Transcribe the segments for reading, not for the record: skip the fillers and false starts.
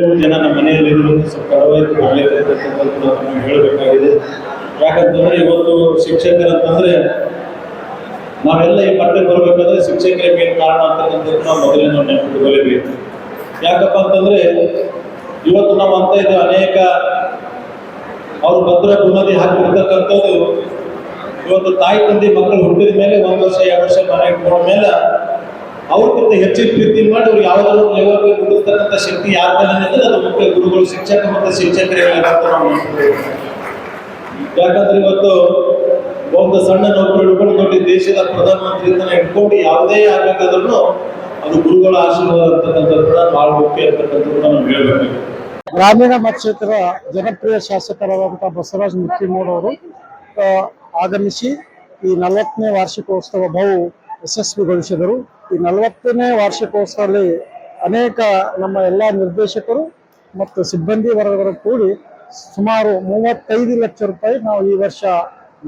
200 ಜನ ನಮ್ಮ ಮನೆಯಲ್ಲಿ ಇರುವುದು ಸ್ವಲ್ಪ ತಡವಾಯಿತು ಮಾಡಲಿಕ್ಕೆ ಹೇಳಬೇಕಾಗಿದೆ. ಯಾಕಂತಂದ್ರೆ ಇವತ್ತು ಶಿಕ್ಷಕರಂತಂದ್ರೆ ನಾವೆಲ್ಲ ಈ ಮಟ್ಟಕ್ಕೆ ಬರಬೇಕಾದ್ರೆ ಶಿಕ್ಷಕರೇ ಮೇನ್ ಕಾರಣ ಅಂತಕ್ಕಂಥದ್ದು ನಾವು ಮೊದಲೇ ನಾವು ನೆನಪಿಟ್ಟುಕೊಳ್ಳಬೇಕು. ಯಾಕಪ್ಪ ಅಂತಂದ್ರೆ ಇವತ್ತು ನಾವು ಅಂತ ಇದು ಅನೇಕ ಅವರು ಭದ್ರ ಬುನಾದಿ ಹಾಕಿರ್ತಕ್ಕಂಥದ್ದು ಇವತ್ತು ತಾಯಿ ತಂದೆ ಮಕ್ಕಳು ಹುಟ್ಟಿದ ಮೇಲೆ 1 ವರ್ಷ 2 ವರ್ಷ ಮನೆಗೆ ಹೋದ ಮೇಲೆ ಅವ್ರಿಗಿಂತ ಹೆಚ್ಚಿನ ಪ್ರೀತಿ ಮಾಡಿ ಅವ್ರು ಯಾವುದಾದ್ರು ಲೆವೆಲ್ಗೆ ಮುಗಿಸ್ತಕ್ಕಂಥ ಶಕ್ತಿ ಯಾರ ಮೇಲೆ ಅದು ಮುಖ್ಯ ಗುರುಗಳು, ಶಿಕ್ಷಕ ಮತ್ತು ಶಿಕ್ಷಕರಿಗೆ ನಾವು. ಯಾಕಂದ್ರೆ ಇವತ್ತು ಒಂದು ಸಣ್ಣ ನೌಕರಿ ಹಿಡ್ಕೊಂಡು ದೊಡ್ಡ ದೇಶದ ಪ್ರಧಾನಮಂತ್ರಿ ಇಟ್ಕೊಂಡು ಯಾವುದೇ ಆಗಬೇಕಾದ್ರೂ ಅದು ಗುರುಗಳ ಆಶೀರ್ವಾದ ಅಂತಕ್ಕಂಥದ್ದು ಬಹಳ ಮುಖ್ಯ ಅಂತಕ್ಕಂಥದ್ದು ನಾವು ಹೇಳಬೇಕು. ಗ್ರಾಮೀಣ ಮತಕ್ಷೇತ್ರ ಜನಪ್ರಿಯ ಶಾಸಕರಾದಂತಹ ಬಸವರಾಜ ಮುತ್ತಿಮೂಡ್ ಅವರು ಆಗಮಿಸಿ ಈ 40ನೇ ವಾರ್ಷಿಕೋತ್ಸವ ಬಹು ಯಶಸ್ವಿಗೊಳಿಸಿದರು. ಈ 40ನೇ ವಾರ್ಷಿಕೋತ್ಸವದಲ್ಲಿ ಅನೇಕ ನಮ್ಮ ಎಲ್ಲ ನಿರ್ದೇಶಕರು ಮತ್ತು ಸಿಬ್ಬಂದಿ ವರ್ಗಗಳು ಕೂಡಿ ಸುಮಾರು 35 ಲಕ್ಷ ರೂಪಾಯಿ ನಾವು ಈ ವರ್ಷ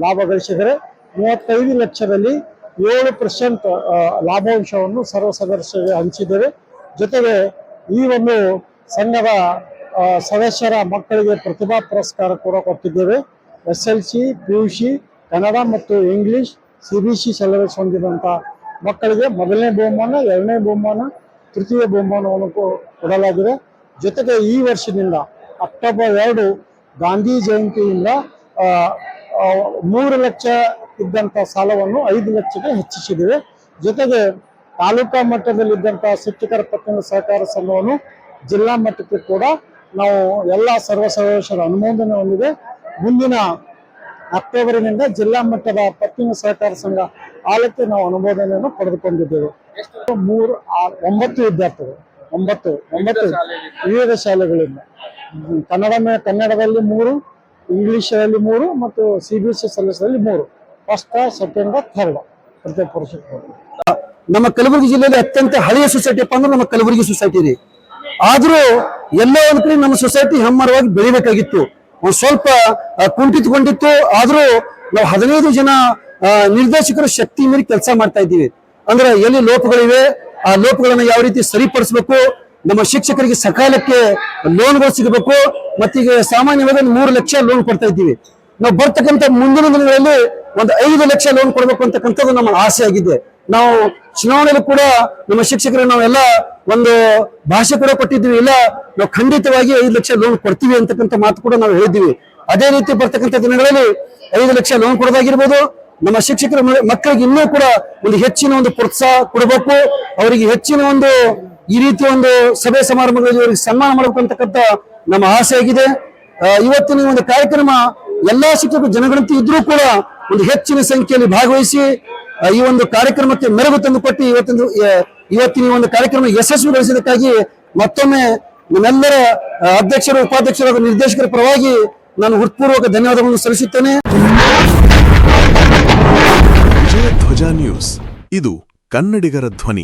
ಲಾಭ ಗಳಿಸಿದರೆ 35 ಲಕ್ಷದಲ್ಲಿ 7% ಲಾಭಾಂಶವನ್ನು ಸರ್ವ ಸದಸ್ಯರಿಗೆ ಹಂಚಿದ್ದೇವೆ. ಜೊತೆಗೆ ಈ ಒಂದು ಸಂಘದ ಸದಸ್ಯರ ಮಕ್ಕಳಿಗೆ ಪ್ರತಿಭಾ ಪುರಸ್ಕಾರ ಕೂಡ ಕೊಟ್ಟಿದ್ದೇವೆ. SLC, PUC, ಕನ್ನಡ ಮತ್ತು ಇಂಗ್ಲಿಷ್ CBSE ಸಿಲೆಬಸ್ ಹೊಂದಿದಂಥ ಮಕ್ಕಳಿಗೆ 1ನೇ ಬಹುಮಾನ, 2ನೇ ಬಹುಮಾನ, ತೃತೀಯ ಬಹುಮಾನವನ್ನು ಕೊಡಲಾಗಿದೆ. ಜೊತೆಗೆ ಈ ವರ್ಷದಿಂದ ಅಕ್ಟೋಬರ್ 2 ಗಾಂಧಿ ಜಯಂತಿಯಿಂದ 3 ಲಕ್ಷ ಇದ್ದಂಥ ಸಾಲವನ್ನು 5 ಲಕ್ಷಕ್ಕೆ ಹೆಚ್ಚಿಸಿದ್ದೇವೆ. ಜೊತೆಗೆ ತಾಲೂಕಾ ಮಟ್ಟದಲ್ಲಿದ್ದಂಥ ಶಿಕ್ಷಕರ ಪತ್ತಿನ ಸಹಕಾರ ಸಂಘವನ್ನು ಜಿಲ್ಲಾ ಮಟ್ಟಕ್ಕೆ ಕೂಡ ನಾವು ಎಲ್ಲ ಸರ್ವ ಸದಸ್ಯರ ಅನುಮೋದನೆ ಹೊಂದಿದೆ. ಮುಂದಿನ ಅಕ್ಟೋಬರ್ನಿಂದ ಜಿಲ್ಲಾ ಮಟ್ಟದ ಪತ್ತಿನ ಸಹಕಾರ ಸಂಘ ಆಲಕ್ಕೆ ನಾವು ಅನುಮೋದನೆಯನ್ನು ಪಡೆದುಕೊಂಡಿದ್ದೇವೆ. 9 ವಿದ್ಯಾರ್ಥಿಗಳು 9 ವಿವಿಧ ಶಾಲೆಗಳಿಂದ ಕನ್ನಡದಲ್ಲಿ 3, ಇಂಗ್ಲಿಷರಲ್ಲಿ 3 ಮತ್ತು CBSE ಸಿಲೆಬಸ್ನಲ್ಲಿ 3, ಫಸ್ಟ್, ಸೆಕೆಂಡ್, ಥರ್ಡ್ ಪ್ರತ್ಯೇಕ ಪುರಸ್ಕಾರ. ನಮ್ಮ ಕಲಬುರಗಿ ಜಿಲ್ಲೆಯಲ್ಲಿ ಅತ್ಯಂತ ಹಳೆಯ ಸೊಸೈಟಿ ಅಪ್ಪ ಅಂದ್ರೆ ನಮ್ಮ ಕಲಬುರಗಿ ಸೊಸೈಟಿ ರೀ. ಆದ್ರೂ ಎಲ್ಲೋ ಒಂದ್ ಕಡೆ ನಮ್ಮ ಸೊಸೈಟಿ ಹೆಮ್ಮರವಾಗಿ ಬೆಳಿಬೇಕಾಗಿತ್ತು. ಒಂದ್ ಸ್ವಲ್ಪ ಕುಂಠಿತಗೊಂಡಿತ್ತು. ಆದ್ರೂ ನಾವು 15 ಜನ ನಿರ್ದೇಶಕರ ಶಕ್ತಿ ಮೀರಿ ಕೆಲಸ ಮಾಡ್ತಾ ಇದ್ದೀವಿ. ಅಂದ್ರೆ ಎಲ್ಲಿ ಲೋಪಗಳಿವೆ ಆ ಲೋಪಗಳನ್ನ ಯಾವ ರೀತಿ ಸರಿಪಡಿಸಬೇಕು, ನಮ್ಮ ಶಿಕ್ಷಕರಿಗೆ ಸಕಾಲಕ್ಕೆ ಲೋನ್ಗಳು ಸಿಗಬೇಕು. ಮತ್ತೀಗ ಸಾಮಾನ್ಯವಾಗಿ 3 ಲಕ್ಷ ಲೋನ್ ಕೊಡ್ತಾ ಇದ್ದೀವಿ. ನಾವು ಬರ್ತಕ್ಕಂಥ ಮುಂದಿನ ದಿನಗಳಲ್ಲಿ ಒಂದು 5 ಲಕ್ಷ ಲೋನ್ ಕೊಡ್ಬೇಕು ಅಂತಕ್ಕಂಥದ್ದು ನಮ್ಮ ಆಸೆ ಆಗಿದೆ. ನಾವು ಚುನಾವಣೆಯಲ್ಲಿ ಕೂಡ ನಮ್ಮ ಶಿಕ್ಷಕರಿಗೆ ನಾವೆಲ್ಲ ಒಂದು ಭಾಷೆ ಕೂಡ ಕೊಟ್ಟಿದ್ದೀವಿ. ಇಲ್ಲ, ನಾವು ಖಂಡಿತವಾಗಿ 5 ಲಕ್ಷ ಲೋನ್ ಕೊಡ್ತೀವಿ ಅಂತಕ್ಕಂಥ ಮಾತು ಕೂಡ ನಾವು ಹೇಳಿದ್ದೀವಿ. ಅದೇ ರೀತಿ ಬರ್ತಕ್ಕಂಥ ದಿನಗಳಲ್ಲಿ 5 ಲಕ್ಷ ಲೋನ್ ಕೊಡೋದಾಗಿರ್ಬೋದು. ನಮ್ಮ ಶಿಕ್ಷಕರ ಮಕ್ಕಳಿಗೆ ಇನ್ನೂ ಕೂಡ ಒಂದು ಹೆಚ್ಚಿನ ಒಂದು ಪ್ರೋತ್ಸಾಹ ಕೊಡಬೇಕು. ಅವರಿಗೆ ಹೆಚ್ಚಿನ ಒಂದು ಈ ರೀತಿ ಒಂದು ಸಭೆ ಸಮಾರಂಭಗಳಲ್ಲಿ ಅವರಿಗೆ ಸನ್ಮಾನ ಮಾಡಬೇಕು ಅಂತಕ್ಕಂಥ ನಮ್ಮ ಆಸೆ ಆಗಿದೆ. ಇವತ್ತಿನ ಒಂದು ಕಾರ್ಯಕ್ರಮ ಎಲ್ಲಾ ಶಿಕ್ಷಕರು ಜನಗಣತಿ ಇದ್ರೂ ಕೂಡ ಒಂದು ಹೆಚ್ಚಿನ ಸಂಖ್ಯೆಯಲ್ಲಿ ಭಾಗವಹಿಸಿ ಈ ಒಂದು ಕಾರ್ಯಕ್ರಮಕ್ಕೆ ಮೆರುಗು ತಂದುಕೊಟ್ಟು ಇವತ್ತಿನ ಒಂದು ಕಾರ್ಯಕ್ರಮ ಯಶಸ್ವಿಗೊಳಿಸಿದ್ದಕ್ಕಾಗಿ ಮತ್ತೊಮ್ಮೆ ನಮ್ಮೆಲ್ಲರ ಅಧ್ಯಕ್ಷರು, ಉಪಾಧ್ಯಕ್ಷರು ಹಾಗೂ ನಿರ್ದೇಶಕರ ಪರವಾಗಿ ನಾನು ಹೃತ್ಪೂರ್ವಕ ಧನ್ಯವಾದಗಳನ್ನು ಸಲ್ಲಿಸುತ್ತೇನೆ. ವಿಜಯ ಧ್ವಜ ನ್ಯೂಸ್, ಇದು ಕನ್ನಡಿಗರ ಧ್ವನಿ.